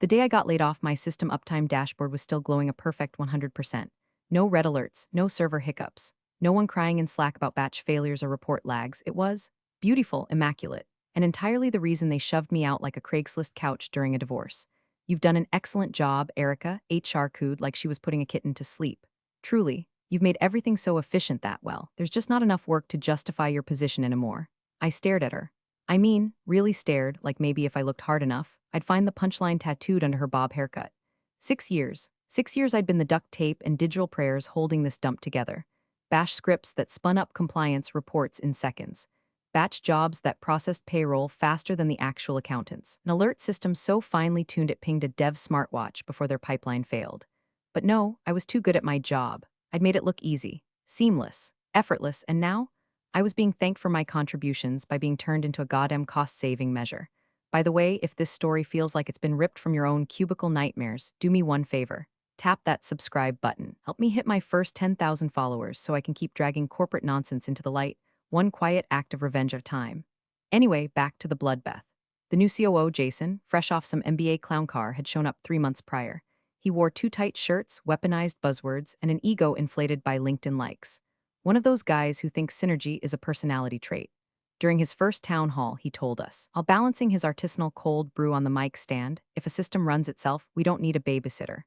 The day I got laid off, my system uptime dashboard was still glowing a perfect 100%. No red alerts, no server hiccups, no one crying in Slack about batch failures or report lags. It was beautiful, immaculate, and entirely the reason they shoved me out like a Craigslist couch during a divorce. You've done an excellent job, Erica, HR cooed like she was putting a kitten to sleep. Truly, you've made everything so efficient that, well, there's just not enough work to justify your position anymore. I stared at her. I mean, really stared, like maybe if I looked hard enough, I'd find the punchline tattooed under her bob haircut. 6 years. 6 years I'd been the duct tape and digital prayers holding this dump together. Bash scripts that spun up compliance reports in seconds. Batch jobs that processed payroll faster than the actual accountants. An alert system so finely tuned it pinged a dev smartwatch before their pipeline failed. But no, I was too good at my job. I'd made it look easy, seamless, effortless, and now I was being thanked for my contributions by being turned into a goddamn cost-saving measure. By the way, if this story feels like it's been ripped from your own cubicle nightmares, do me one favor. Tap that subscribe button. Help me hit my first 10,000 followers so I can keep dragging corporate nonsense into the light, one quiet act of revenge at a time. Anyway, back to the bloodbath. The new COO, Jason, fresh off some MBA clown car, had shown up 3 months prior. He wore too tight shirts, weaponized buzzwords, and an ego inflated by LinkedIn likes. One of those guys who thinks synergy is a personality trait. During his first town hall, he told us, while balancing his artisanal cold brew on the mic stand, if a system runs itself, we don't need a babysitter.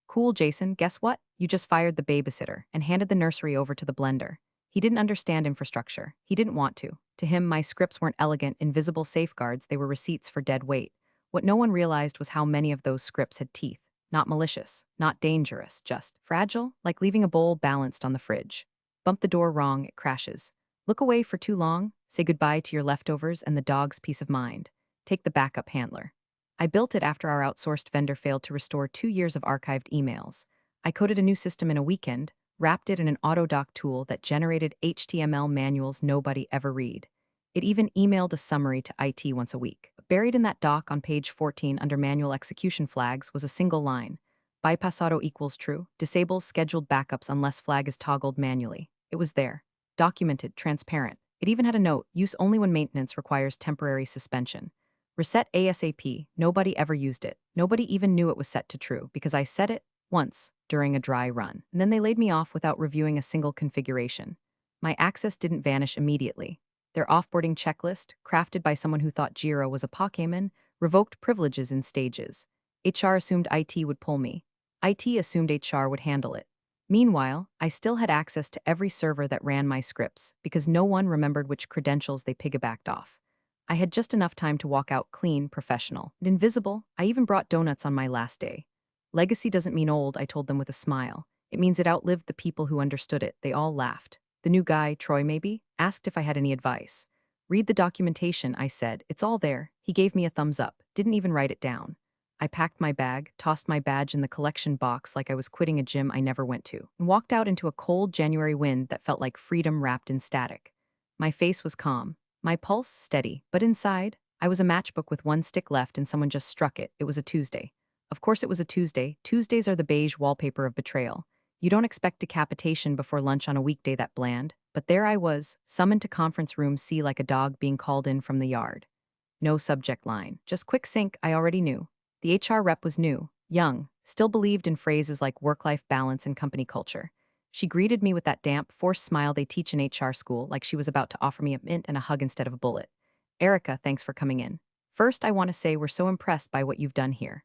Cool, Jason, guess what? You just fired the babysitter and handed the nursery over to the blender. He didn't understand infrastructure. He didn't want to. To him, my scripts weren't elegant, invisible safeguards, they were receipts for dead weight. What no one realized was how many of those scripts had teeth. Not malicious, not dangerous, just fragile, like leaving a bowl balanced on the fridge. Bump the door wrong, it crashes. Look away for too long, say goodbye to your leftovers and the dog's peace of mind. Take the backup handler. I built it after our outsourced vendor failed to restore 2 years of archived emails. I coded a new system in a weekend, wrapped it in an autodoc tool that generated HTML manuals nobody ever read. It even emailed a summary to IT once a week. Buried in that doc on page 14 under manual execution flags was a single line. Bypass auto equals true, disables scheduled backups unless flag is toggled manually. It was there. Documented, transparent. It even had a note, use only when maintenance requires temporary suspension. Reset ASAP, nobody ever used it. Nobody even knew it was set to true because I set it once during a dry run. And then they laid me off without reviewing a single configuration. My access didn't vanish immediately. Their offboarding checklist, crafted by someone who thought Jira was a Pokemon, revoked privileges in stages. HR assumed IT would pull me. IT assumed HR would handle it. Meanwhile, I still had access to every server that ran my scripts because no one remembered which credentials they piggybacked off. I had just enough time to walk out clean, professional, and invisible. I even brought donuts on my last day. Legacy doesn't mean old, I told them with a smile. It means it outlived the people who understood it. They all laughed. The new guy, Troy maybe, asked if I had any advice. Read the documentation, I said. It's all there. He gave me a thumbs up, didn't even write it down. I packed my bag, tossed my badge in the collection box like I was quitting a gym I never went to, and walked out into a cold January wind that felt like freedom wrapped in static. My face was calm, my pulse steady, but inside, I was a matchbook with one stick left and someone just struck it. It was a Tuesday. Of course it was a Tuesday. Tuesdays are the beige wallpaper of betrayal. You don't expect decapitation before lunch on a weekday that bland, but there I was, summoned to conference room C like a dog being called in from the yard. No subject line, just quick sync, I already knew. The HR rep was new, young, still believed in phrases like work-life balance and company culture. She greeted me with that damp, forced smile they teach in HR school, like she was about to offer me a mint and a hug instead of a bullet. Erica, thanks for coming in. First, I want to say we're so impressed by what you've done here.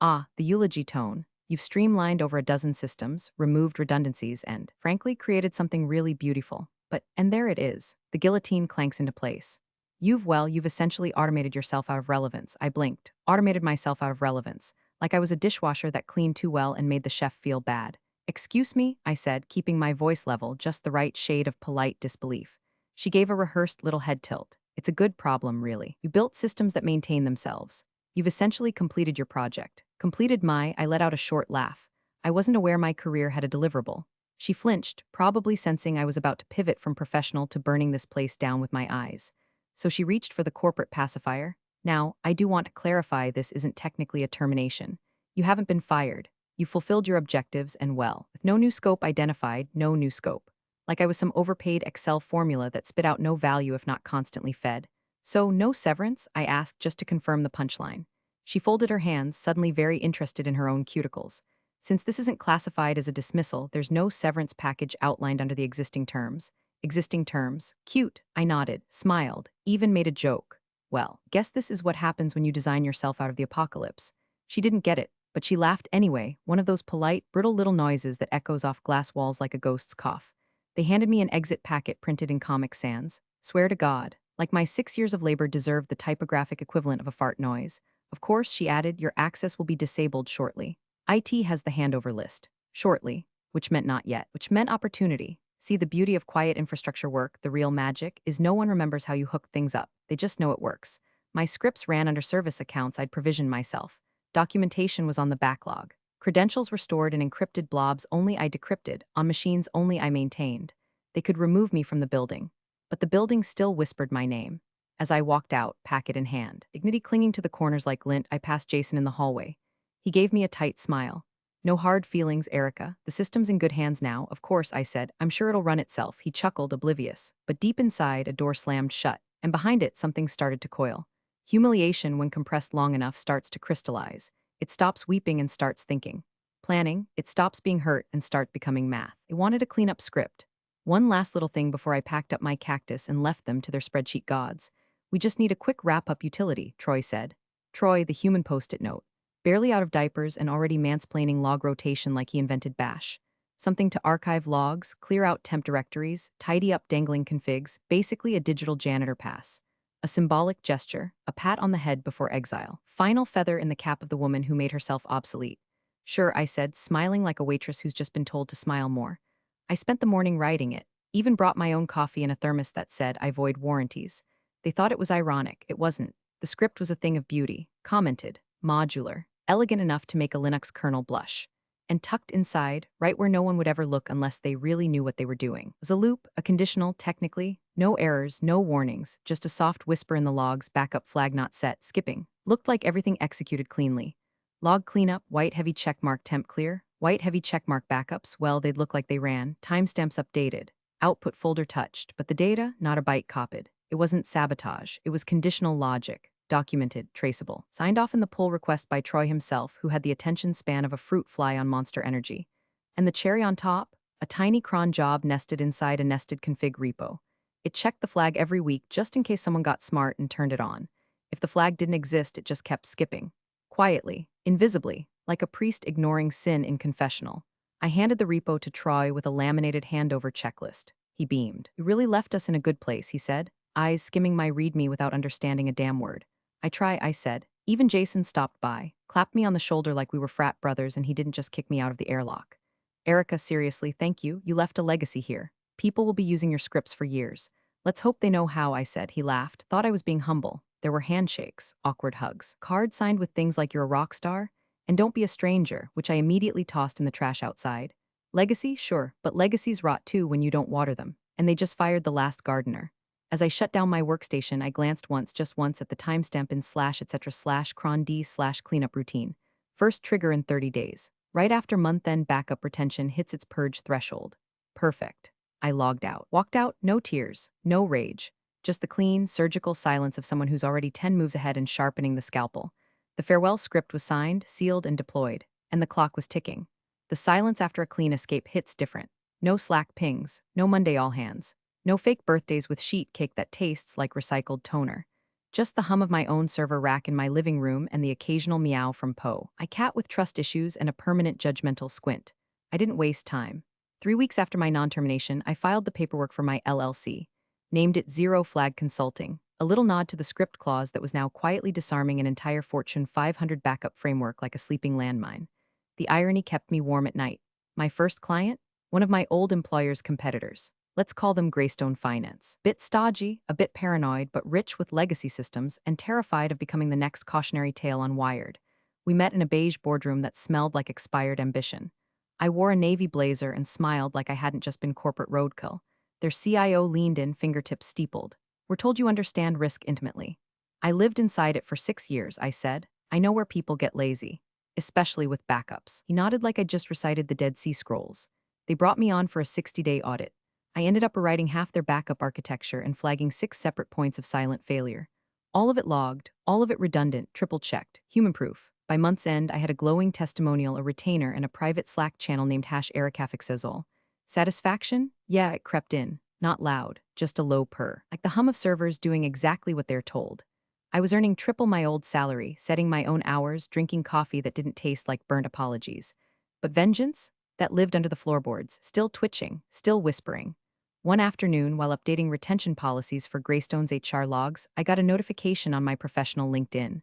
Ah, the eulogy tone. You've streamlined over a dozen systems, removed redundancies, and, frankly, created something really beautiful. And there it is. The guillotine clanks into place. You've essentially automated yourself out of relevance. I blinked. Automated myself out of relevance. Like I was a dishwasher that cleaned too well and made the chef feel bad. Excuse me, I said, keeping my voice level, just the right shade of polite disbelief. She gave a rehearsed little head tilt. It's a good problem, really. You built systems that maintain themselves. You've essentially completed your project. I let out a short laugh. I wasn't aware my career had a deliverable. She flinched, probably sensing I was about to pivot from professional to burning this place down with my eyes. So she reached for the corporate pacifier. Now, I do want to clarify this isn't technically a termination. You haven't been fired. You fulfilled your objectives and well. With no new scope identified, no new scope. Like I was some overpaid Excel formula that spit out no value if not constantly fed. So, no severance? I asked just to confirm the punchline. She folded her hands, suddenly very interested in her own cuticles. Since this isn't classified as a dismissal, there's no severance package outlined under the existing terms. Existing terms. Cute. I nodded, smiled, even made a joke. Well, guess this is what happens when you design yourself out of the apocalypse. She didn't get it, but she laughed anyway, one of those polite, brittle little noises that echoes off glass walls like a ghost's cough. They handed me an exit packet printed in Comic Sans. Swear to God, like my 6 years of labor deserved the typographic equivalent of a fart noise. Of course, she added, your access will be disabled shortly. IT has the handover list. Shortly, which meant not yet, which meant opportunity. See, the beauty of quiet infrastructure work, the real magic, is no one remembers how you hook things up. They just know it works. My scripts ran under service accounts I'd provisioned myself. Documentation was on the backlog. Credentials were stored in encrypted blobs only I decrypted, on machines only I maintained. They could remove me from the building. But the building still whispered my name. As I walked out, packet in hand, dignity clinging to the corners like lint, I passed Jason in the hallway. He gave me a tight smile. No hard feelings, Erica. The system's in good hands now, of course, I said. I'm sure it'll run itself. He chuckled, oblivious. But deep inside, a door slammed shut, and behind it, something started to coil. Humiliation, when compressed long enough, starts to crystallize. It stops weeping and starts thinking. Planning, it stops being hurt and starts becoming math. It wanted a clean-up script. One last little thing before I packed up my cactus and left them to their spreadsheet gods. We just need a quick wrap-up utility, Troy said. Troy, the human post-it note. Barely out of diapers and already mansplaining log rotation like he invented Bash. Something to archive logs, clear out temp directories, tidy up dangling configs, basically a digital janitor pass. A symbolic gesture, a pat on the head before exile. Final feather in the cap of the woman who made herself obsolete. Sure, I said, smiling like a waitress who's just been told to smile more. I spent the morning writing it, even brought my own coffee in a thermos that said I void warranties. They thought it was ironic. It wasn't. The script was a thing of beauty, commented, modular, elegant enough to make a Linux kernel blush. And tucked inside, right where no one would ever look unless they really knew what they were doing, was a loop, a conditional, technically, no errors, no warnings, just a soft whisper in the logs, backup flag not set, skipping. Looked like everything executed cleanly. Log cleanup, white heavy checkmark temp clear, white heavy checkmark backups, well, they'd look like they ran, timestamps updated, output folder touched, but the data, not a byte copied. It wasn't sabotage, it was conditional logic. Documented, traceable, signed off in the pull request by Troy himself, who had the attention span of a fruit fly on Monster Energy. And the cherry on top? A tiny cron job nested inside a nested config repo. It checked the flag every week just in case someone got smart and turned it on. If the flag didn't exist, it just kept skipping. Quietly, invisibly, like a priest ignoring sin in confessional. I handed the repo to Troy with a laminated handover checklist. He beamed. You really left us in a good place, he said, eyes skimming my readme without understanding a damn word. I said. Even Jason stopped by, clapped me on the shoulder like we were frat brothers and he didn't just kick me out of the airlock. Erica, seriously, thank you. You left a legacy here. People will be using your scripts for years. Let's hope they know how, I said. He laughed, thought I was being humble. There were handshakes, awkward hugs, cards signed with things like you're a rock star, and don't be a stranger, which I immediately tossed in the trash outside. Legacy? Sure, but legacies rot too when you don't water them. And they just fired the last gardener. As I shut down my workstation, I glanced just once at the timestamp in /etc/cron d/cleanup routine. First trigger in 30 days. Right after month-end backup retention hits its purge threshold. Perfect. I logged out. Walked out, no tears, no rage. Just the clean, surgical silence of someone who's already 10 moves ahead and sharpening the scalpel. The farewell script was signed, sealed, and deployed, and the clock was ticking. The silence after a clean escape hits different. No Slack pings, no Monday all hands. No fake birthdays with sheet cake that tastes like recycled toner. Just the hum of my own server rack in my living room and the occasional meow from Poe. I cat with trust issues and a permanent judgmental squint. I didn't waste time. 3 weeks after my non-termination, I filed the paperwork for my LLC. Named it Zero Flag Consulting, a little nod to the script clause that was now quietly disarming an entire Fortune 500 backup framework like a sleeping landmine. The irony kept me warm at night. My first client? One of my old employer's competitors. Let's call them Greystone Finance. Bit stodgy, a bit paranoid, but rich with legacy systems and terrified of becoming the next cautionary tale on Wired. We met in a beige boardroom that smelled like expired ambition. I wore a navy blazer and smiled like I hadn't just been corporate roadkill. Their CIO leaned in, fingertips steepled. We're told you understand risk intimately. I lived inside it for 6 years, I said. I know where people get lazy, especially with backups. He nodded like I'd just recited the Dead Sea Scrolls. They brought me on for a 60-day audit. I ended up rewriting half their backup architecture and flagging 6 separate points of silent failure. All of it logged, all of it redundant, triple-checked, human-proof. By month's end, I had a glowing testimonial, a retainer, and a private Slack channel named #ericafixezol. Satisfaction? Yeah, it crept in. Not loud, just a low purr. Like the hum of servers doing exactly what they're told. I was earning triple my old salary, setting my own hours, drinking coffee that didn't taste like burnt apologies. But vengeance? That lived under the floorboards, still twitching, still whispering. One afternoon, while updating retention policies for Greystone's HR logs, I got a notification on my professional LinkedIn.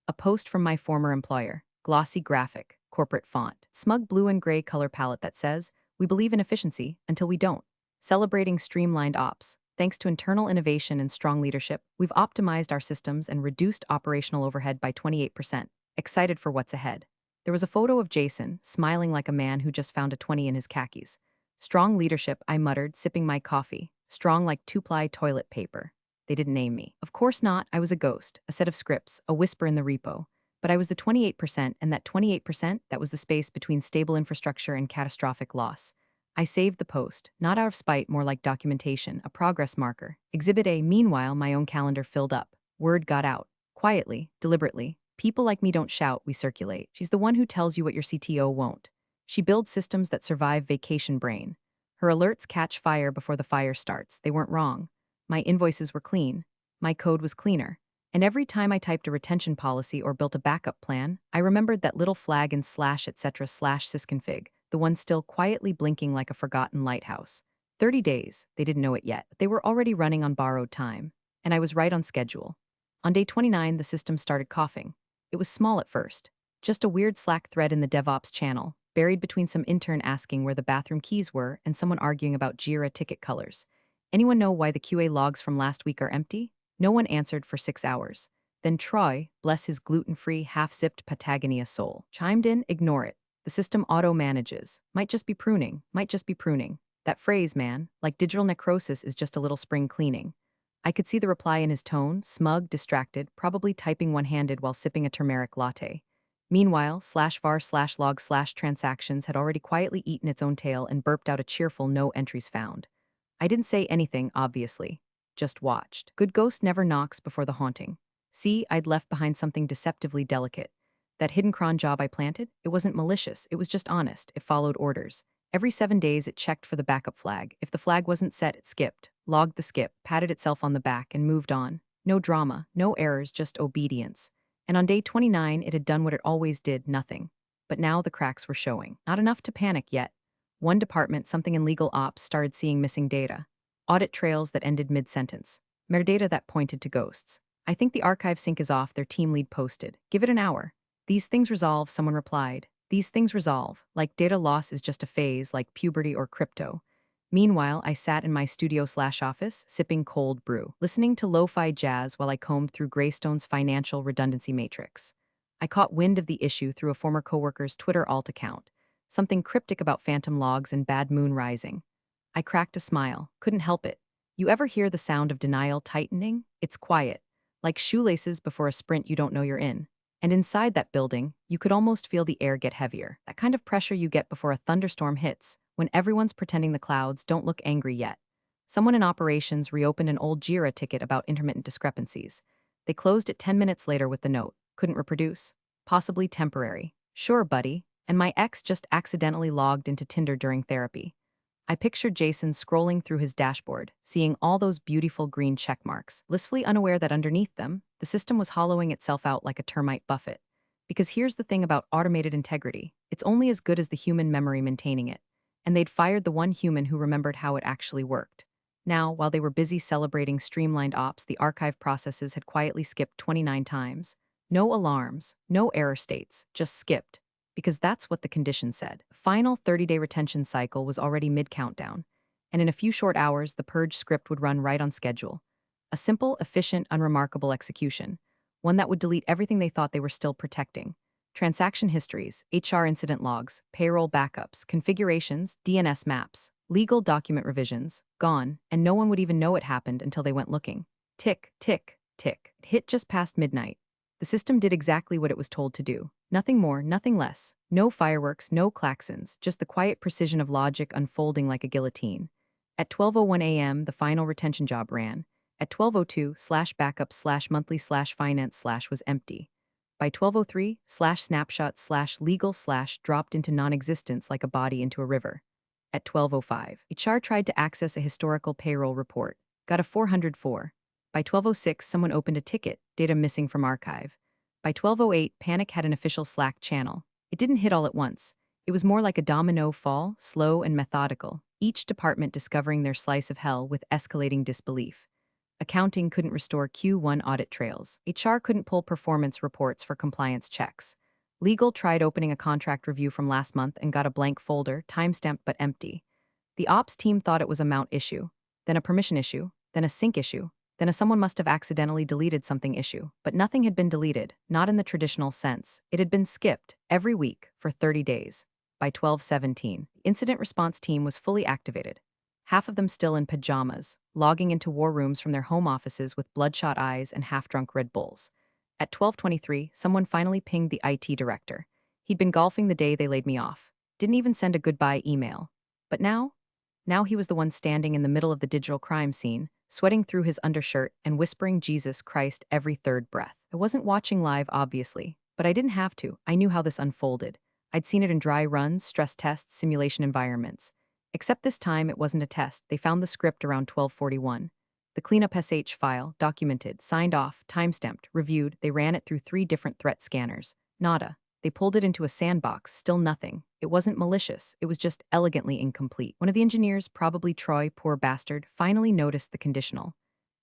A post from my former employer, glossy graphic, corporate font, smug blue and gray color palette that says, "We believe in efficiency until we don't." Celebrating streamlined ops. Thanks to internal innovation and strong leadership, we've optimized our systems and reduced operational overhead by 28%. Excited for what's ahead. There was a photo of Jason, smiling like a man who just found a 20 in his khakis. Strong leadership, I muttered, sipping my coffee. Strong like two-ply toilet paper. They didn't name me. Of course not, I was a ghost, a set of scripts, a whisper in the repo. But I was the 28%, and that 28%, that was the space between stable infrastructure and catastrophic loss. I saved the post, not out of spite, more like documentation, a progress marker. Exhibit A, meanwhile, my own calendar filled up. Word got out. Quietly, deliberately. People like me don't shout, we circulate. She's the one who tells you what your CTO won't. She builds systems that survive vacation brain. Her alerts catch fire before the fire starts. They weren't wrong. My invoices were clean. My code was cleaner. And every time I typed a retention policy or built a backup plan, I remembered that little flag in /etc/sysconfig, the one still quietly blinking like a forgotten lighthouse. 30 days, they didn't know it yet, but they were already running on borrowed time. And I was right on schedule. On day 29, the system started coughing. It was small at first. Just a weird Slack thread in the DevOps channel, buried between some intern asking where the bathroom keys were and someone arguing about Jira ticket colors. Anyone know why the QA logs from last week are empty? No one answered for 6 hours. Then Troy, bless his gluten-free, half-zipped Patagonia soul, chimed in, ignore it. The system auto-manages. Might just be pruning, might just be pruning. That phrase, man, like digital necrosis is just a little spring cleaning. I could see the reply in his tone, smug, distracted, probably typing one-handed while sipping a turmeric latte. Meanwhile, /var/log/transactions had already quietly eaten its own tail and burped out a cheerful no entries found. I didn't say anything, obviously. Just watched. Good ghost never knocks before the haunting. See, I'd left behind something deceptively delicate. That hidden cron job I planted, it wasn't malicious, it was just honest, it followed orders. Every 7 days it checked for the backup flag. If the flag wasn't set, it skipped, logged the skip, patted itself on the back, and moved on. No drama, no errors, just obedience. And on day 29, it had done what it always did, nothing. But now the cracks were showing. Not enough to panic yet. One department, something in legal ops, started seeing missing data. Audit trails that ended mid-sentence. Metadata that pointed to ghosts. I think the archive sync is off, their team lead posted. Give it an hour. These things resolve, someone replied. These things resolve. Like data loss is just a phase, like puberty or crypto. Meanwhile, I sat in my studio/office, sipping cold brew, listening to lo-fi jazz while I combed through Greystone's financial redundancy matrix. I caught wind of the issue through a former coworker's Twitter alt account. Something cryptic about phantom logs and bad moon rising. I cracked a smile, couldn't help it. You ever hear the sound of denial tightening? It's quiet, like shoelaces before a sprint you don't know you're in. And inside that building, you could almost feel the air get heavier, that kind of pressure you get before a thunderstorm hits, when everyone's pretending the clouds don't look angry yet. Someone in operations reopened an old Jira ticket about intermittent discrepancies. They closed it 10 minutes later with the note, couldn't reproduce. Possibly temporary. Sure, buddy. And my ex just accidentally logged into Tinder during therapy. I pictured Jason scrolling through his dashboard, seeing all those beautiful green check marks, blissfully unaware that underneath them, the system was hollowing itself out like a termite buffet. Because here's the thing about automated integrity, it's only as good as the human memory maintaining it. And they'd fired the one human who remembered how it actually worked. Now, while they were busy celebrating streamlined ops, the archive processes had quietly skipped 29 times. No alarms, no error states, just skipped. Because that's what the condition said. The final 30-day retention cycle was already mid-countdown, and in a few short hours, the purge script would run right on schedule. A simple, efficient, unremarkable execution, one that would delete everything they thought they were still protecting. Transaction histories, HR incident logs, payroll backups, configurations, DNS maps, legal document revisions, gone, and no one would even know it happened until they went looking. Tick, tick, tick. It hit just past midnight. The system did exactly what it was told to do. Nothing more, nothing less. No fireworks, no klaxons, just the quiet precision of logic unfolding like a guillotine. At 12:01 a.m., the final retention job ran, At 12:02, slash backup slash monthly slash finance slash was empty. By 12:03, slash snapshot slash legal slash dropped into non-existence like a body into a river. At 12:05, HR tried to access a historical payroll report, got a 404. By 12:06, someone opened a ticket, data missing from archive. By 12:08, panic had an official Slack channel. It didn't hit all at once. It was more like a domino fall, slow and methodical, each department discovering their slice of hell with escalating disbelief. Accounting couldn't restore Q1 audit trails. HR couldn't pull performance reports for compliance checks. Legal tried opening a contract review from last month and got a blank folder, timestamped but empty. The ops team thought it was a mount issue, then a permission issue, then a sync issue, then a someone must have accidentally deleted something issue. But nothing had been deleted, not in the traditional sense. It had been skipped, every week, for 30 days. By 12:17, the incident response team was fully activated. Half of them still in pajamas, logging into war rooms from their home offices with bloodshot eyes and half-drunk Red Bulls. At 12:23, someone finally pinged the IT director. He'd been golfing the day they laid me off. Didn't even send a goodbye email. But now he was the one standing in the middle of the digital crime scene, sweating through his undershirt and whispering Jesus Christ every third breath. I wasn't watching live, obviously, but I didn't have to. I knew how this unfolded. I'd seen it in dry runs, stress tests, simulation environments. Except this time it wasn't a test. They found the script around 12:41. The cleanup SH file, documented, signed off, timestamped, reviewed. They ran it through 3 different threat scanners. Nada. They pulled it into a sandbox, still nothing. It wasn't malicious, it was just elegantly incomplete. One of the engineers, probably Troy, poor bastard, finally noticed the conditional.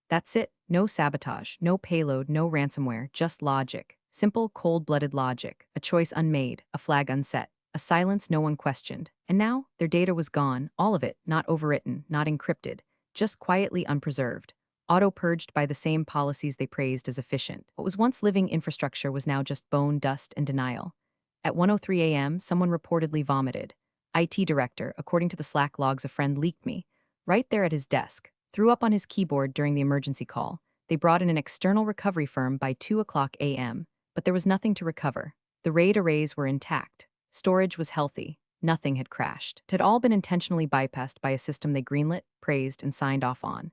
That's it. No sabotage, no payload, no ransomware, just logic. Simple, cold-blooded logic. A choice unmade, a flag unset, a silence no one questioned. And now, their data was gone, all of it, not overwritten, not encrypted, just quietly unpreserved. Auto-purged by the same policies they praised as efficient. What was once living infrastructure was now just bone, dust, and denial. At 1:03 a.m., someone reportedly vomited. IT director, according to the Slack logs a friend leaked me, right there at his desk, threw up on his keyboard during the emergency call. They brought in an external recovery firm by 2:00 a.m., but there was nothing to recover. The RAID arrays were intact. Storage was healthy. Nothing had crashed. It had all been intentionally bypassed by a system they greenlit, praised, and signed off on.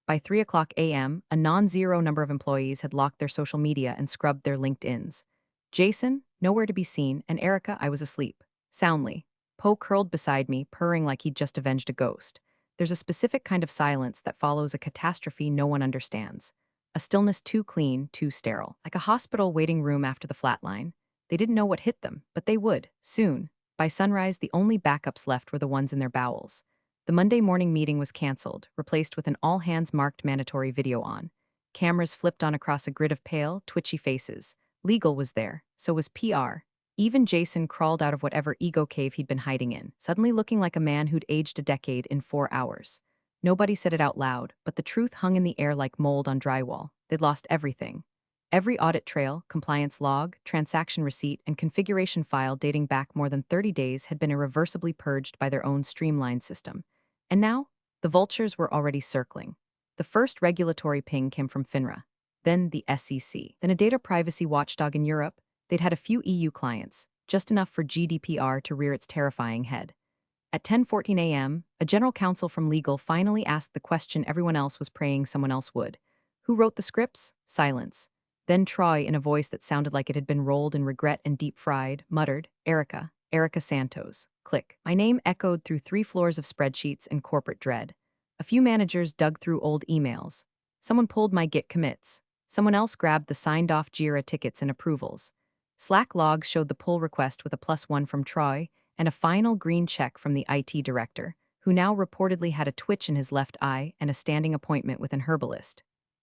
By 3:00 a.m., a non-zero number of employees had locked their social media and scrubbed their LinkedIns. Jason, nowhere to be seen, and Erica, I was asleep. Soundly. Poe curled beside me, purring like he'd just avenged a ghost. There's a specific kind of silence that follows a catastrophe no one understands. A stillness too clean, too sterile. Like a hospital waiting room after the flatline. They didn't know what hit them, but they would, soon. By sunrise, the only backups left were the ones in their bowels. The Monday morning meeting was canceled, replaced with an all-hands-marked mandatory video on. Cameras flipped on across a grid of pale, twitchy faces. Legal was there, so was PR. Even Jason crawled out of whatever ego cave he'd been hiding in, suddenly looking like a man who'd aged a decade in 4 hours. Nobody said it out loud, but the truth hung in the air like mold on drywall. They'd lost everything. Every audit trail, compliance log, transaction receipt, and configuration file dating back more than 30 days had been irreversibly purged by their own streamlined system. And now, the vultures were already circling. The first regulatory ping came from FINRA, then the SEC, then a data privacy watchdog in Europe. They'd had a few EU clients, just enough for GDPR to rear its terrifying head. At 10:14 a.m., a general counsel from legal finally asked the question everyone else was praying someone else would. Who wrote the scripts? Silence. Then Troy, in a voice that sounded like it had been rolled in regret and deep-fried, muttered, Erica, Erica Santos. Click. My name echoed through 3 floors of spreadsheets and corporate dread. A few managers dug through old emails. Someone pulled my Git commits. Someone else grabbed the signed-off Jira tickets and approvals. Slack logs showed the pull request with a +1 from Troy and a final green check from the IT director, who now reportedly had a twitch in his left eye and a standing appointment with an herbalist.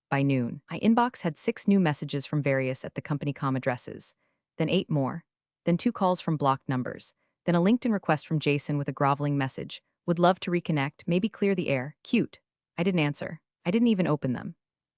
By noon, my inbox had 6 new messages from various at the company com addresses, then 8 more, then 2 calls from blocked numbers, then a LinkedIn request from Jason with a groveling message, would love to reconnect, maybe clear the air, cute. I didn't answer. I didn't even open them.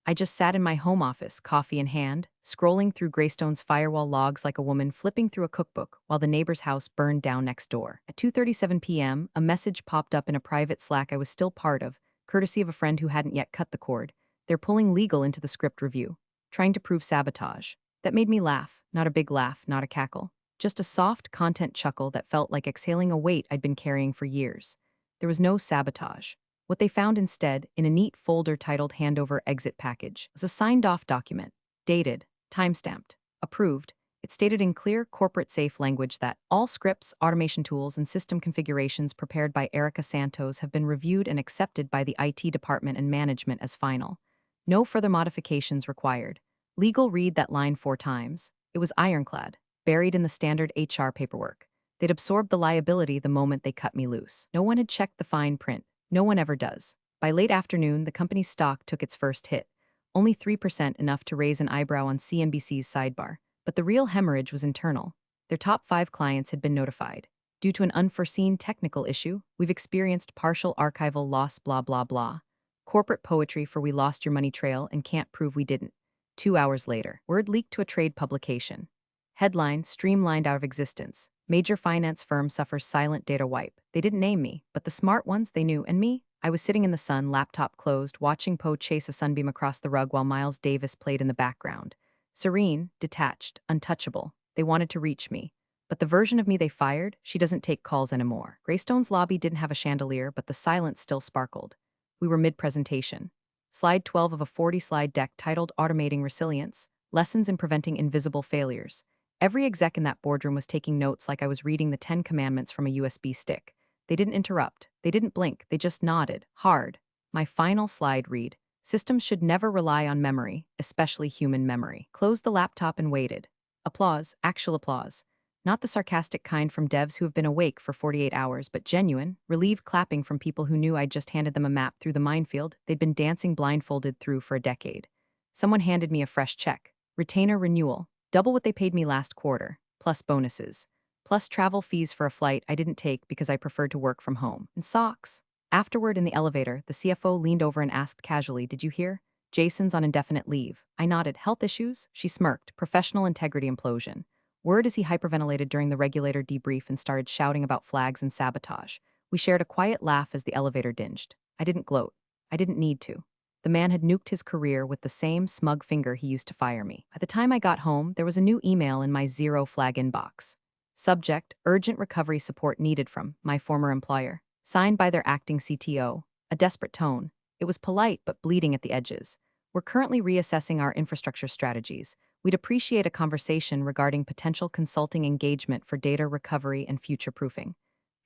I just sat in my home office, coffee in hand, scrolling through Greystone's firewall logs like a woman flipping through a cookbook while the neighbor's house burned down next door. At 2:37 p.m., a message popped up in a private Slack I was still part of, courtesy of a friend who hadn't yet cut the cord. They're pulling legal into the script review, trying to prove sabotage. That made me laugh, not a big laugh, not a cackle. Just a soft content chuckle that felt like exhaling a weight I'd been carrying for years. There was no sabotage. What they found instead, in a neat folder titled Handover Exit Package, was a signed-off document, dated, timestamped, approved. It stated in clear, corporate-safe language that all scripts, automation tools, and system configurations prepared by Erica Santos have been reviewed and accepted by the IT department and management as final. No further modifications required. Legal read that line 4 times. It was ironclad, buried in the standard HR paperwork. They'd absorbed the liability the moment they cut me loose. No one had checked the fine print. No one ever does. By late afternoon, the company's stock took its first hit. Only 3%, enough to raise an eyebrow on CNBC's sidebar. But the real hemorrhage was internal. Their top 5 clients had been notified. Due to an unforeseen technical issue, we've experienced partial archival loss, blah, blah, blah. Corporate poetry for "we lost your money" trail and can't prove we didn't. 2 hours later, word leaked to a trade publication. Headline: streamlined out of existence. Major finance firm suffers silent data wipe. They didn't name me, but the smart ones, they knew. And me? I was sitting in the sun, laptop closed, watching Poe chase a sunbeam across the rug while Miles Davis played in the background. Serene, detached, untouchable. They wanted to reach me. But the version of me they fired, she doesn't take calls anymore. Greystone's lobby didn't have a chandelier, but the silence still sparkled. We were mid-presentation. Slide 12 of a 40-slide deck titled Automating Resilience, Lessons in Preventing Invisible Failures. Every exec in that boardroom was taking notes like I was reading the 10 Commandments from a USB stick. They didn't interrupt. They didn't blink. They just nodded, hard. My final slide read: systems should never rely on memory, especially human memory. Closed the laptop and waited. Applause, actual applause. Not the sarcastic kind from devs who have been awake for 48 hours, but genuine, relieved clapping from people who knew I'd just handed them a map through the minefield they'd been dancing blindfolded through for a decade. Someone handed me a fresh check. Retainer renewal. Double what they paid me last quarter, plus bonuses. Plus travel fees for a flight I didn't take because I preferred to work from home. And socks. Afterward, in the elevator, the CFO leaned over and asked casually, "Did you hear? Jason's on indefinite leave." I nodded. "Health issues?" She smirked. "Professional integrity implosion." Word is he hyperventilated during the regulator debrief and started shouting about flags and sabotage. We shared a quiet laugh as the elevator dinged. I didn't gloat. I didn't need to. The man had nuked his career with the same smug finger he used to fire me. By the time I got home, there was a new email in my zero flag inbox. Subject: urgent recovery support needed from my former employer. Signed by their acting CTO. A desperate tone. It was polite but bleeding at the edges. "We're currently reassessing our infrastructure strategies. We'd appreciate a conversation regarding potential consulting engagement for data recovery and future-proofing."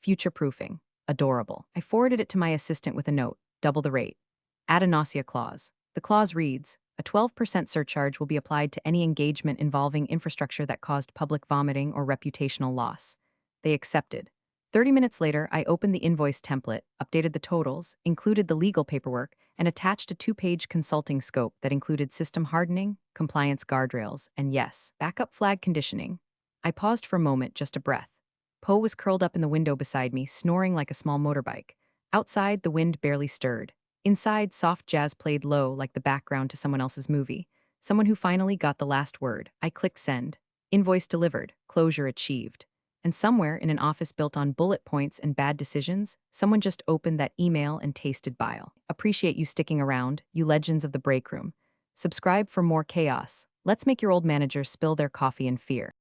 Future-proofing. Adorable. I forwarded it to my assistant with a note: double the rate. Add a nausea clause. The clause reads: a 12% surcharge will be applied to any engagement involving infrastructure that caused public vomiting or reputational loss. They accepted. 30 minutes later, I opened the invoice template, updated the totals, included the legal paperwork, and attached a 2-page consulting scope that included system hardening, compliance guardrails, and yes, backup flag conditioning. I paused for a moment, just a breath. Poe was curled up in the window beside me, snoring like a small motorbike. Outside, the wind barely stirred. Inside, soft jazz played low like the background to someone else's movie. Someone who finally got the last word. I clicked send. Invoice delivered. Closure achieved. And somewhere in an office built on bullet points and bad decisions, someone just opened that email and tasted bile. Appreciate you sticking around, you legends of the break room. Subscribe for more chaos. Let's make your old managers spill their coffee in fear.